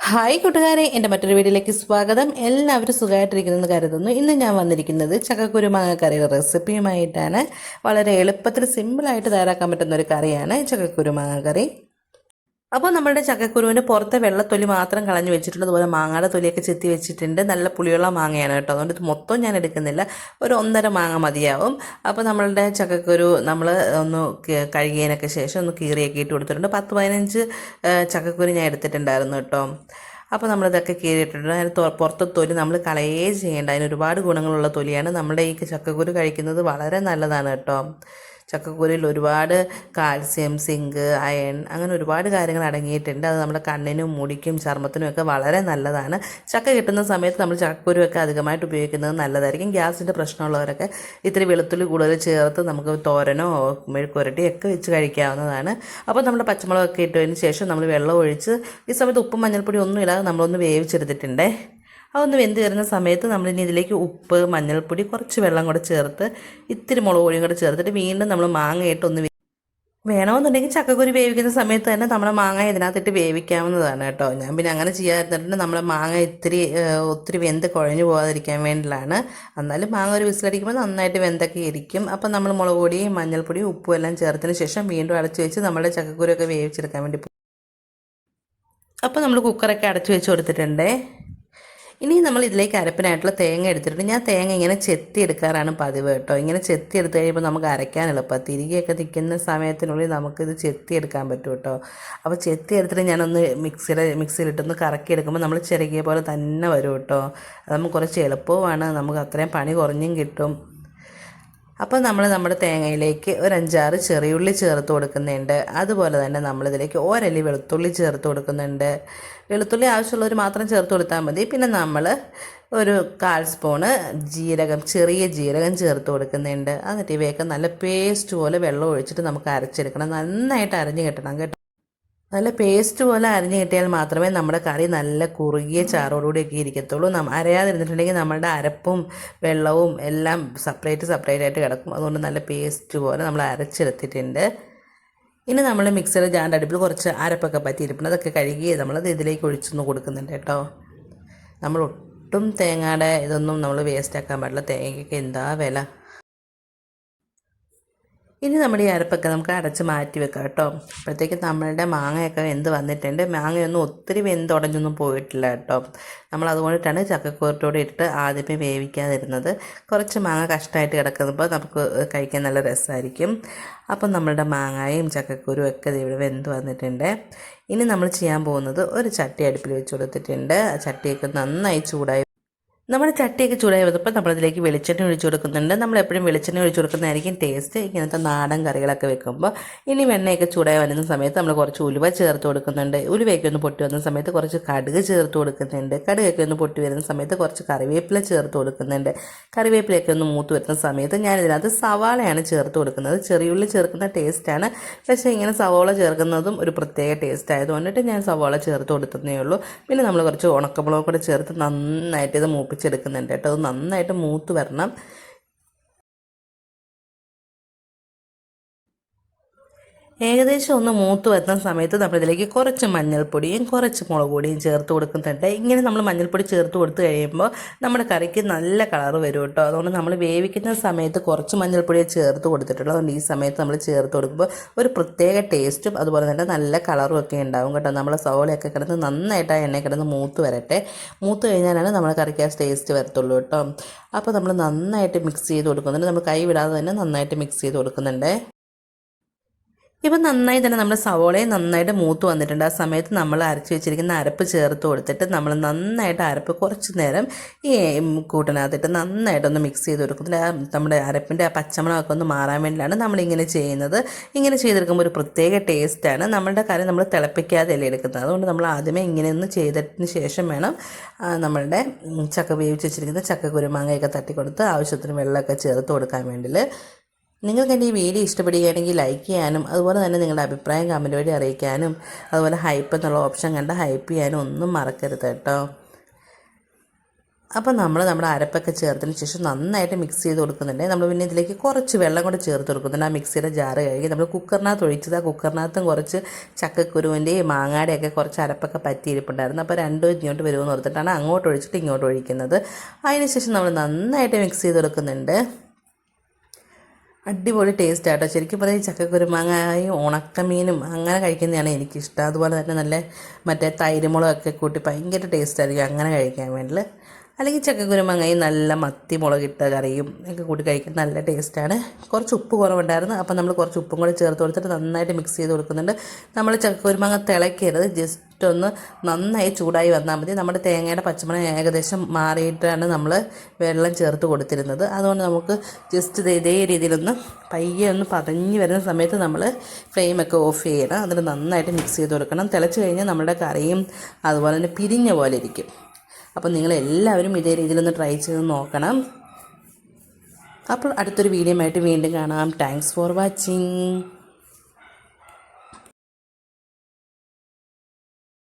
Hi കൂട്ടുകാരെ, എൻ്റെ മറ്റൊരു വീഡിയോയിലേക്ക് സ്വാഗതം. എല്ലാവരും സുഖമായിട്ടിരിക്കുന്നെന്ന് കരുതുന്നു. ഇന്ന് ഞാൻ വന്നിരിക്കുന്നത് ചക്കക്കുരു മാങ്ങ കറിയുടെ റെസിപ്പിയുമായിട്ടാണ്. വളരെ എളുപ്പത്തിൽ സിമ്പിളായിട്ട് തയ്യാറാക്കാൻ പറ്റുന്ന ഒരു കറിയാണ് ചക്കക്കുരു മാങ്ങ കറി. അപ്പോൾ നമ്മുടെ ചക്കക്കുരുവിൻ്റെ പുറത്തെ വെള്ളത്തൊലി മാത്രം കളഞ്ഞു വെച്ചിട്ടുണ്ട്. അതുപോലെ മാങ്ങയുടെ തൊലിയൊക്കെ ചെത്തി വെച്ചിട്ടുണ്ട്. നല്ല പുളിയുള്ള മാങ്ങയാണ് കേട്ടോ. അതുകൊണ്ട് ഇത് മൊത്തം ഞാൻ എടുക്കുന്നില്ല, ഒരു 1.5 മാങ്ങ മതിയാവും. അപ്പോൾ നമ്മളുടെ ചക്കക്കുരു നമ്മൾ ഒന്ന് കഴുകിയതിനൊക്കെ ശേഷം ഒന്ന് കീറിയൊക്കെ ഇട്ട് കൊടുത്തിട്ടുണ്ട്. 10-15 ചക്കക്കുരു ഞാൻ എടുത്തിട്ടുണ്ടായിരുന്നു കേട്ടോ. അപ്പോൾ നമ്മളിതൊക്കെ കീറിയിട്ടുണ്ട്. അതിന് പുറത്തെ തൊലി നമ്മൾ കളയേ ചെയ്യേണ്ട. അതിന് ഒരുപാട് ഗുണങ്ങളുള്ള തൊലിയാണ്. നമ്മുടെ ഈ ചക്കക്കുരു കഴിക്കുന്നത് വളരെ നല്ലതാണ് കേട്ടോ. ചക്കക്കുരുയിൽ ഒരുപാട് കാൽസ്യം, സിങ്ക്, അയൺ അങ്ങനെ ഒരുപാട് കാര്യങ്ങൾ അടങ്ങിയിട്ടുണ്ട്. അത് നമ്മുടെ കണ്ണിനും മുടിക്കും ചർമ്മത്തിനും ഒക്കെ വളരെ നല്ലതാണ്. ചക്ക കിട്ടുന്ന സമയത്ത് നമ്മൾ ചക്കക്കുരുവൊക്കെ അധികമായിട്ട് ഉപയോഗിക്കുന്നത് നല്ലതായിരിക്കും. ഗ്യാസിൻ്റെ പ്രശ്നമുള്ളവരൊക്കെ ഇത്തിരി വെളുത്തുള്ളി കൂടുതൽ ചേർത്ത് നമുക്ക് തോരനോ മെഴുക്കുരട്ടിയൊക്കെ വെച്ച് കഴിക്കാവുന്നതാണ്. അപ്പോൾ നമ്മുടെ പച്ചമുളകൊക്കെ ഇട്ടതിന് ശേഷം നമ്മൾ വെള്ളം ഒഴിച്ച് ഈ സമയത്ത് ഉപ്പും മഞ്ഞൾപ്പൊടി ഒന്നും ഇല്ലാതെ നമ്മളൊന്ന് വേവിച്ചെടുത്തിട്ടുണ്ടേ. അതൊന്ന് വെന്ത് കയറുന്ന സമയത്ത് നമ്മളിനി ഇതിലേക്ക് ഉപ്പ്, മഞ്ഞൾപ്പൊടി, കുറച്ച് വെള്ളം കൂടെ ചേർത്ത് ഇത്തിരി മുളക് പൊടിയും കൂടെ ചേർത്തിട്ട് വീണ്ടും നമ്മൾ മാങ്ങയിട്ട് ഒന്ന് വേണമെന്നുണ്ടെങ്കിൽ ചക്കക്കുരു വേവിക്കുന്ന സമയത്ത് തന്നെ നമ്മുടെ മാങ്ങ ഇതിനകത്തിട്ട് വേവിക്കാവുന്നതാണ് കേട്ടോ. ഞാൻ പിന്നെ അങ്ങനെ ചെയ്യാതിരുന്നിട്ട് നമ്മളെ മാങ്ങ ഒത്തിരി വെന്ത് കുഴഞ്ഞു പോകാതിരിക്കാൻ വേണ്ടിയിട്ടാണ്. എന്നാലും മാങ്ങ ഒരു വിസിലടിക്കുമ്പോൾ നന്നായിട്ട് വെന്തൊക്കെ ഇരിക്കും. അപ്പം നമ്മൾ മുളക് പൊടിയും മഞ്ഞൾപ്പൊടിയും ഉപ്പും എല്ലാം ചേർത്തതിന് ശേഷം വീണ്ടും അടച്ചു വെച്ച് നമ്മുടെ ചക്കക്കുരുവൊക്കെ വേവിച്ചെടുക്കാൻ വേണ്ടി അപ്പോൾ നമ്മൾ കുക്കറൊക്കെ അടച്ചു വെച്ച് കൊടുത്തിട്ടുണ്ടേ. ഇനി നമ്മൾ ഇതിലേക്ക് അരപ്പിനായിട്ടുള്ള തേങ്ങ എടുത്തിട്ടുണ്ട്. ഞാൻ തേങ്ങ ഇങ്ങനെ ചെത്തി എടുക്കാറാണ് പതിവ് കേട്ടോ. ഇങ്ങനെ ചെത്തി എടുത്ത് കഴിയുമ്പോൾ നമുക്ക് അരയ്ക്കാൻ എളുപ്പമാണ്. തിരികെയൊക്കെ നിൽക്കുന്ന സമയത്തിനുള്ളിൽ നമുക്കിത് ചെത്തി എടുക്കാൻ പറ്റും കേട്ടോ. അപ്പോൾ ചെത്തി എടുത്തിട്ട് ഞാനൊന്ന് മിക്സിയിലിട്ടൊന്ന് കറക്കി എടുക്കുമ്പോൾ നമ്മൾ ചിരകിയ പോലെ തന്നെ വരും കേട്ടോ. അത് നമുക്ക് കുറച്ച് എളുപ്പവുമാണ്, നമുക്ക് അത്രയും പണി കുറഞ്ഞും കിട്ടും. അപ്പോൾ നമ്മൾ നമ്മുടെ തേങ്ങയിലേക്ക് ഒരു 5-6 ചെറിയുള്ളി ചേർത്ത് കൊടുക്കുന്നുണ്ട്. അതുപോലെ തന്നെ നമ്മളിതിലേക്ക് ഒരല്ലി വെളുത്തുള്ളി ചേർത്ത് കൊടുക്കുന്നുണ്ട്. വെളുത്തുള്ളി ആവശ്യമുള്ളവർ മാത്രം ചേർത്ത് കൊടുത്താൽ മതി. പിന്നെ നമ്മൾ ഒരു 1/4 സ്പൂണ് ചെറിയ ജീരകം ചേർത്ത് കൊടുക്കുന്നുണ്ട്. എന്നിട്ട് ഇവയൊക്കെ നല്ല പേസ്റ്റ് പോലെ വെള്ളം ഒഴിച്ചിട്ട് നമുക്ക് അരച്ചെടുക്കണം. നന്നായിട്ട് അരഞ്ഞ് കിട്ടണം കേട്ടോ. നല്ല പേസ്റ്റ് പോലെ അരിഞ്ഞ് കിട്ടിയാൽ മാത്രമേ നമ്മുടെ കറി നല്ല കുറുകിയ ചാറോടുകൂടിയൊക്കെ ഇരിക്കത്തുള്ളൂ. അരയാതിരുന്നിട്ടുണ്ടെങ്കിൽ നമ്മളുടെ അരപ്പും വെള്ളവും എല്ലാം സെപ്പറേറ്റ് ആയിട്ട് കിടക്കും. അതുകൊണ്ട് നല്ല പേസ്റ്റ് പോലെ നമ്മൾ അരച്ചെടുത്തിട്ടുണ്ട്. ഇനി നമ്മൾ മിക്സിയുടെ ജാറിൻ്റെ അടുപ്പിൽ കുറച്ച് അരപ്പൊക്കെ പറ്റിയിരിക്കണം. അതൊക്കെ കഴുകി നമ്മളത് ഇതിലേക്ക് ഒഴിച്ചൊന്ന് കൊടുക്കുന്നുണ്ട് കേട്ടോ. നമ്മൾ ഒട്ടും തേങ്ങയുടെ ഇതൊന്നും നമ്മൾ വേസ്റ്റ് ആക്കാൻ പാടില്ല. തേങ്ങയ്ക്കൊക്കെ എന്താ വില. ഇനി നമ്മുടെ ഈ അരപ്പൊക്കെ നമുക്ക് അടച്ച് മാറ്റി വെക്കാം കേട്ടോ. അപ്പോഴത്തേക്ക് നമ്മളുടെ മാങ്ങയൊക്കെ വെന്ത് വന്നിട്ടുണ്ട്. മാങ്ങയൊന്നും ഒത്തിരി വെന്തുടഞ്ഞൊന്നും പോയിട്ടില്ല കേട്ടോ. നമ്മൾ അതുകൊണ്ടിട്ടാണ് ചക്കക്കൂരത്തോടെ ഇട്ട് ആദ്യമേ വേവിക്കാതിരുന്നത്. കുറച്ച് മാങ്ങ കഷ്ടമായിട്ട് കിടക്കുമ്പോൾ നമുക്ക് കഴിക്കാൻ നല്ല രസമായിരിക്കും. അപ്പം നമ്മളുടെ മാങ്ങയും ചക്കക്കുരും ഒക്കെ ഇവിടെ വെന്ത് വന്നിട്ടുണ്ട്. ഇനി നമ്മൾ ചെയ്യാൻ പോകുന്നത് ഒരു ചട്ടി അടുപ്പിൽ വെച്ച് കൊടുത്തിട്ടുണ്ട്. ചട്ടിയൊക്കെ നന്നായി ചൂടായി നമ്മുടെ ചട്ടിയൊക്കെ ചൂടായി വന്നപ്പോൾ നമ്മളതിലേക്ക് വെളിച്ചെണ്ണ ഒഴിച്ചു കൊടുക്കുന്നുണ്ട്. നമ്മളെപ്പോഴും വെളിച്ചെണ്ണ ഒഴിച്ചു കൊടുക്കുന്നതായിരിക്കും ടേസ്റ്റ് ഇങ്ങനത്തെ നാടൻ കറികളൊക്കെ വെക്കുമ്പോൾ. ഇനി വെണ്ണയൊക്കെ ചൂടായി വരുന്ന സമയത്ത് നമ്മൾ കുറച്ച് ഉലുവ ചേർത്ത് കൊടുക്കുന്നുണ്ട്. ഉലുവയൊക്കെ ഒന്ന് പൊട്ടി വരുന്ന സമയത്ത് കുറച്ച് കടുക് ചേർത്ത് കൊടുക്കുന്നുണ്ട്. കടുകൊക്കെ ഒന്ന് പൊട്ടി വരുന്ന സമയത്ത് കുറച്ച് കറിവേപ്പില ചേർത്ത് കൊടുക്കുന്നുണ്ട്. കറിവേപ്പിലയൊക്കെ ഒന്ന് മൂത്ത് വരുന്ന സമയത്ത് ഞാനിതിനകത്ത് സവാളയാണ് ചേർത്ത് കൊടുക്കുന്നത്. ചെറിയുള്ളി ചേർക്കുന്ന ടേസ്റ്റാണ്, പക്ഷേ ഇങ്ങനെ സവാള ചേർക്കുന്നതും ഒരു പ്രത്യേക ടേസ്റ്റ് ആയതുകൊണ്ടിട്ട് ഞാൻ സവാള ചേർത്ത് കൊടുത്തതേ ഉള്ളൂ. പിന്നെ നമ്മൾ കുറച്ച് ഉണക്കമുളക് കൂടെ ചേർത്ത് നന്നായിട്ട് ഇത് എടുക്കുന്നുണ്ട് കേട്ടോ. അത് നന്നായിട്ട് മൂത്ത് വരണം. ഏകദേശം ഒന്ന് മൂത്ത് വരുന്ന സമയത്ത് നമ്മളിതിലേക്ക് കുറച്ച് മഞ്ഞൾപ്പൊടിയും കുറച്ച് മുളക് പൊടിയും ചേർത്ത് കൊടുക്കുന്നുണ്ട്. ഇങ്ങനെ നമ്മൾ മഞ്ഞൾപ്പൊടി ചേർത്ത് കൊടുത്ത് കഴിയുമ്പോൾ നമ്മുടെ കറിക്ക് നല്ല കളർ വരും കേട്ടോ. അതുകൊണ്ട് നമ്മൾ വേവിക്കുന്ന സമയത്ത് കുറച്ച് മഞ്ഞൾപ്പൊടിയെ ചേർത്ത് കൊടുത്തിട്ടുള്ളൂ. അതുകൊണ്ട് ഈ സമയത്ത് നമ്മൾ ചേർത്ത് കൊടുക്കുമ്പോൾ ഒരു പ്രത്യേക ടേസ്റ്റും അതുപോലെ തന്നെ നല്ല കളറും ഒക്കെ ഉണ്ടാവും കേട്ടോ. നമ്മൾ സവോളയൊക്കെ കിടന്ന് നന്നായിട്ട് ആ എണ്ണയിൽ കിടന്ന് മൂത്ത് വരട്ടെ. മൂത്ത് കഴിഞ്ഞാലാണ് നമ്മുടെ കറിക്ക് ആ ടേസ്റ്റ് വരത്തുള്ളൂ കേട്ടോ. അപ്പോൾ നമ്മൾ നന്നായിട്ട് മിക്സ് ചെയ്ത് കൊടുക്കുന്നുണ്ട്. നമ്മൾ കൈ വിടാതെ തന്നെ നന്നായിട്ട് മിക്സ് ചെയ്ത് കൊടുക്കുന്നുണ്ട്. ഇപ്പം നന്നായി തന്നെ നമ്മുടെ സവോളയും നന്നായിട്ട് മൂത്ത് വന്നിട്ടുണ്ട്. ആ സമയത്ത് നമ്മൾ അരച്ച് വെച്ചിരിക്കുന്ന അരപ്പ് ചേർത്ത് കൊടുത്തിട്ട് നമ്മൾ നന്നായിട്ട് അരപ്പ് കുറച്ച് നേരം ഈ കൂട്ടിനകത്തിട്ട് നന്നായിട്ടൊന്ന് മിക്സ് ചെയ്ത് കൊടുക്കുന്നുണ്ട്. നമ്മുടെ അരപ്പിൻ്റെ ആ പച്ചമണമൊക്കെ ഒന്ന് മാറാൻ വേണ്ടിയിട്ടാണ് നമ്മളിങ്ങനെ ചെയ്യുന്നത്. ഇങ്ങനെ ചെയ്തെടുക്കുമ്പോൾ ഒരു പ്രത്യേക ടേസ്റ്റാണ്. നമ്മളുടെ കറി നമ്മൾ തിളപ്പിക്കാതെയല്ലേ എടുക്കുന്നത്. അതുകൊണ്ട് നമ്മൾ ആദ്യമേ ഇങ്ങനെ ഒന്ന് ചെയ്തതിന് ശേഷം വേണം നമ്മളുടെ ചക്ക വേവിച്ച് വെച്ചിരിക്കുന്ന ചക്കക്കുരുമാങ്ങയൊക്കെ തട്ടിക്കൊടുത്ത് ആവശ്യത്തിന് വെള്ളമൊക്കെ ചേർത്ത് കൊടുക്കാൻ വേണ്ടിയിട്ട്. നിങ്ങൾക്ക് എൻ്റെ ഈ വീഡിയോ ഇഷ്ടപ്പെടുകയാണെങ്കിൽ ലൈക്ക് ചെയ്യാനും അതുപോലെ തന്നെ നിങ്ങളുടെ അഭിപ്രായം കമൻറ്റ് വഴി അറിയിക്കാനും അതുപോലെ ഹൈപ്പ് എന്നുള്ള ഓപ്ഷൻ കണ്ട് ഹൈപ്പ് ചെയ്യാനും ഒന്നും മറക്കരുത് കേട്ടോ. അപ്പോൾ നമ്മുടെ അരപ്പൊക്കെ ചേർത്തതിന് ശേഷം നന്നായിട്ട് മിക്സ് ചെയ്ത് കൊടുക്കുന്നുണ്ട്. നമ്മൾ പിന്നെ ഇതിലേക്ക് കുറച്ച് വെള്ളം കൂടെ ചേർത്ത് കൊടുക്കുന്നുണ്ട്. ആ മിക്സിയുടെ ജാറ് കഴുകി നമ്മൾ കുക്കറിനകത്ത് ഒഴിച്ചത്. ആ കുക്കറിനകത്തും കുറച്ച് ചക്കക്കുരുവിൻ്റെയും മാങ്ങയുടെയൊക്കെ കുറച്ച് അരപ്പൊക്കെ പറ്റിയിരിപ്പുണ്ടായിരുന്നു. അപ്പോൾ രണ്ടും ഇങ്ങോട്ട് വരുമെന്ന് ഓർത്തിട്ടാണ് അങ്ങോട്ട് ഒഴിച്ചിട്ട് ഇങ്ങോട്ട് ഒഴിക്കുന്നത്. അതിനുശേഷം നമ്മൾ നന്നായിട്ട് മിക്സ് ചെയ്ത് കൊടുക്കുന്നുണ്ട്. അടിപൊളി ടേസ്റ്റ് ആട്ടോ. ശരിക്കും പറഞ്ഞാൽ ചക്കക്കുരുമാങ്ങയും ഉണക്കമീനും അങ്ങനെ കഴിക്കുന്നതാണ് എനിക്കിഷ്ടം. അതുപോലെ തന്നെ നല്ല മറ്റേ തൈരുമുളകൊക്കെ കൂട്ടി ഭയങ്കര ടേസ്റ്റ് ആയിരിക്കും അങ്ങനെ കഴിക്കാൻ വേണ്ടി. അല്ലെങ്കിൽ ചക്കക്കുരുമാങ്ങയും നല്ല മത്തി മുളകിട്ട കറിയും ഒക്കെ കൂട്ടി കഴിക്കാൻ നല്ല ടേസ്റ്റാണ്. കുറച്ച് ഉപ്പ് കുറവുണ്ടായിരുന്നു, അപ്പോൾ നമ്മൾ കുറച്ച് ഉപ്പും കൂടി ചേർത്ത് കൊടുത്തിട്ട് നന്നായിട്ട് മിക്സ് ചെയ്ത് കൊടുക്കുന്നുണ്ട്. നമ്മൾ ചക്കക്കുരുമാങ്ങ തിളയ്ക്കരുത്, ജസ്റ്റ് ഒന്ന് നന്നായി ചൂടായി വന്നാൽ മതി. നമ്മുടെ തേങ്ങയുടെ പച്ചമണം ഏകദേശം മാറിയിട്ടാണ് നമ്മൾ വെള്ളം ചേർത്ത് കൊടുത്തിരുന്നത്. അതുകൊണ്ട് നമുക്ക് ജസ്റ്റ് ഇതേ രീതിയിലൊന്ന് പയ്യെ ഒന്ന് പതഞ്ഞ് വരുന്ന സമയത്ത് നമ്മൾ ഫ്ലെയിമൊക്കെ ഓഫ് ചെയ്യണം. എന്നിട്ട് നന്നായിട്ട് മിക്സ് ചെയ്ത് കൊടുക്കണം. തിളച്ച് കഴിഞ്ഞാൽ നമ്മുടെ കറിയും അതുപോലെ തന്നെ പിരിഞ്ഞ പോലെ ഇരിക്കും. അപ്പോൾ നിങ്ങളെല്ലാവരും ഇതേ രീതിയിലൊന്ന് ട്രൈ ചെയ്ത് നോക്കണം. അപ്പോൾ അടുത്തൊരു വീഡിയോ ആയിട്ട് വീണ്ടും കാണാം. Thanks for watching.